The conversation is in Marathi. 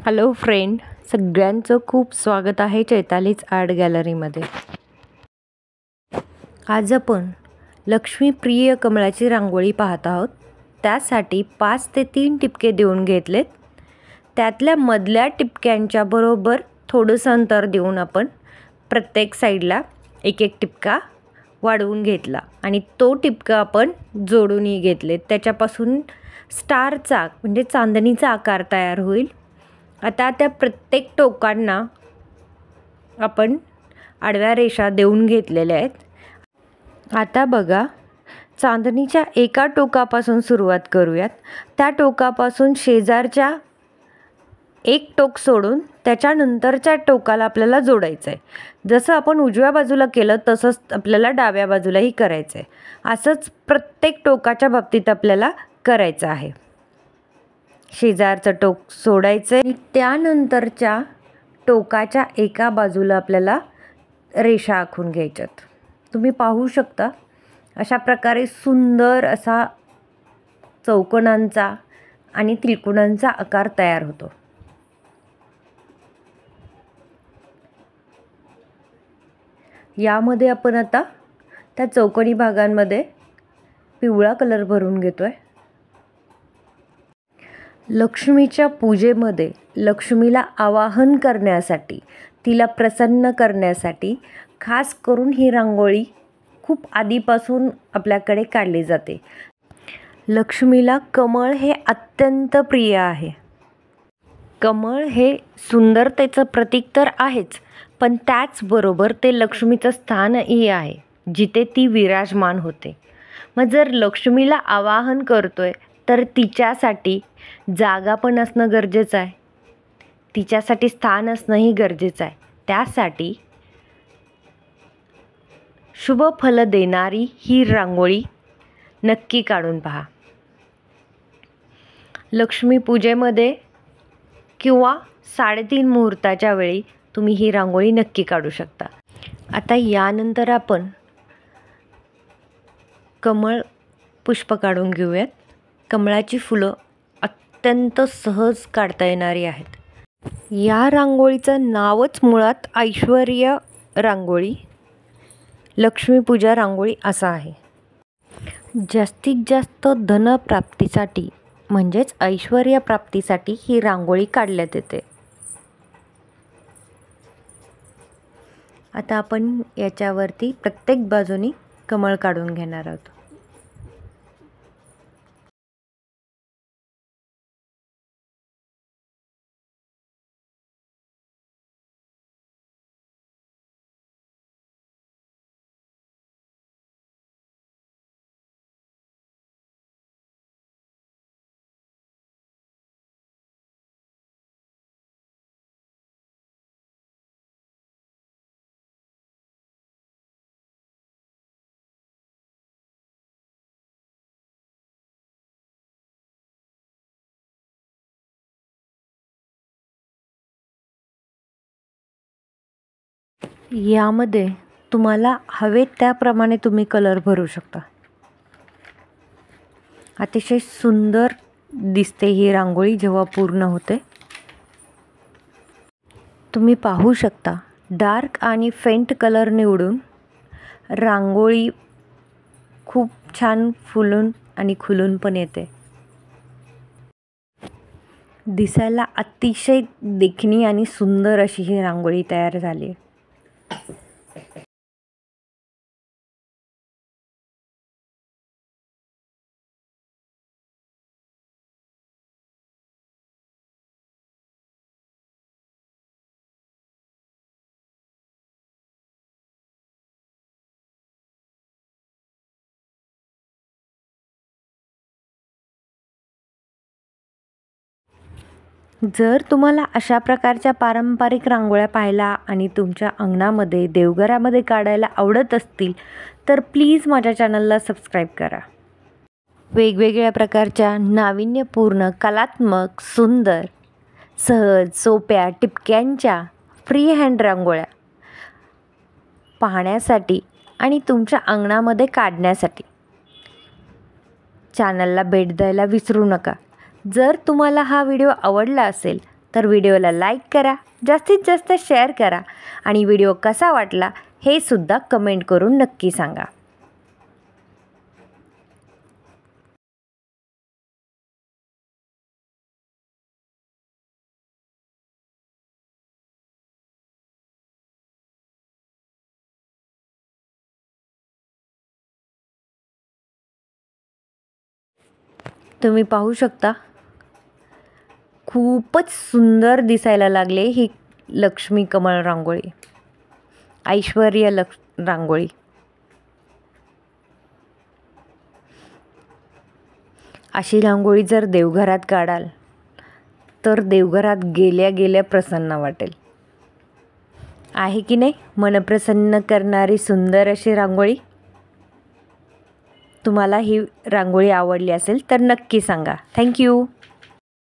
हॅलो फ्रेंड, सगळ्यांचं खूप स्वागत आहे चैतालीज आर्ट गॅलरीमध्ये। आज आपण लक्ष्मीप्रिय कमळाची रांगोळी पाहत आहोत। त्यासाठी 5 ते 3 टिपके देऊन घेतलेत। त्यातल्या मधल्या टिपक्यांच्या बरोबर थोडंसं अंतर देऊन आपण प्रत्येक साईडला एक एक टिपका वाढवून घेतला आणि तो टिपका आपण जोडूनही घेतले। त्याच्यापासून स्टारचा म्हणजे चांदणीचा आकार तयार होईल। आता त्या प्रत्येक टोकांना आपण आडव्या रेषा देऊन घेतलेल्या आहेत। आता बघा, चांदणीच्या एका टोकापासून सुरुवात करूयात। त्या टोकापासून शेजारच्या एक टोक सोडून त्याच्यानंतरच्या टोकाला आपल्याला जोडायचं आहे। जसं आपण उजव्या बाजूला केलं तसंच आपल्याला डाव्या बाजूलाही करायचं आहे। असंच प्रत्येक टोकाच्या बाबतीत आपल्याला करायचं आहे। शेजारचं टोक सोडायचं आणि त्यानंतरच्या टोकाच्या एका बाजूला आपल्याला रेषा आखून घ्यायच्यात। तुम्ही पाहू शकता अशा प्रकारे सुंदर असा चौकोनांचा आणि त्रिकोणांचा आकार तयार होतो। यामध्ये आपण आता त्या चौकोनी भागांमध्ये पिवळा कलर भरून घेतोय। लक्ष्मीच्या पूजेमध्ये लक्ष्मीला आवाहन करण्यासाठी, तिला प्रसन्न करण्यासाठी खास करून ही रांगोळी खूप आधीपासून आपल्याकडे काढली जाते। लक्ष्मीला कमळ हे अत्यंत प्रिय आहे। कमळ हे सुंदरतेचं प्रतीक तर आहेच, पण त्याचबरोबर ते लक्ष्मीचं स्थानही आहे जिथे ती विराजमान होते। मग जर लक्ष्मीला आवाहन करतोय तर तिच्यासाठी जागा पण असणं गरजेचं आहे, तिच्यासाठी स्थान असणंही गरजेचं आहे। त्यासाठी शुभ फल देणारी ही रांगोळी नक्की काढून पहा। लक्ष्मी पूजेमध्ये किंवा 3:30 मुहूर्ताच्या वेळी तुम्ही ही रांगोळी नक्की काढू शकता। आता यानंतर आपण कमळ पुष्प काढून घेऊयात। कमळाची फुलं अत्यंत सहज काढता येणारी आहेत। या रांगोळीचं नावच मुळात ऐश्वर्य रांगोळी, लक्ष्मीपूजा रांगोळी असं आहे। जास्तीत जास्त धनप्राप्तीसाठी म्हणजेच ऐश्वर्य प्राप्तीसाठी ही रांगोळी काढण्यात येते। आता आपण याच्यावरती प्रत्येक बाजूनी कमळ काढून घेणार आहोत। यामध्ये तुम्हाला हवे त्याप्रमाणे तुम्ही कलर भरू शकता। अतिशय सुंदर दिसते ही रांगोळी जेव्हा पूर्ण होते। तुम्ही पाहू शकता डार्क आणि फेंट कलर निवडून रांगोळी खूप छान फुलून आणि खुलून पण येते। दिसायला अतिशय देखणी आणि सुंदर अशी ही रांगोळी तयार झाली आहे। जर तुम्हाला अशा प्रकारच्या पारंपरिक रांगोळ्या पाहायला आणि तुमच्या अंगणामध्ये देवघरामध्ये काढायला आवडत असतील तर प्लीज माझ्या चॅनलला सबस्क्राईब करा। वेगवेगळ्या प्रकारच्या नाविन्यपूर्ण, कलात्मक, सुंदर, सहज, सोप्या टिपक्यांच्या फ्री हँड रांगोळ्या पाहण्यासाठी आणि तुमच्या अंगणामध्ये काढण्यासाठी चॅनलला भेट द्यायला विसरू नका। जर तुम्हाला हा व्हिडिओ आवडला असेल तर व्हिडिओला लाईक करा, जास्तीत जास्त शेअर करा आणि व्हिडिओ कसा वाटला हे सुद्धा कमेंट करून नक्की सांगा. तुम्ही पाहू शकता, खूपच सुंदर दिसायला लागले ही लक्ष्मी कमळ रांगोळी, ऐश्वर्य रांगोळी. अशी रांगोळी जर देवघरात काढाल तर देवघरात गेल्या गेल्या प्रसन्न वाटेल, आहे की नाही? मन प्रसन्न करणारी सुंदर अशी रांगोळी. तुम्हाला ही रांगोळी आवडली असेल तर नक्की सांगा. थँक्यू.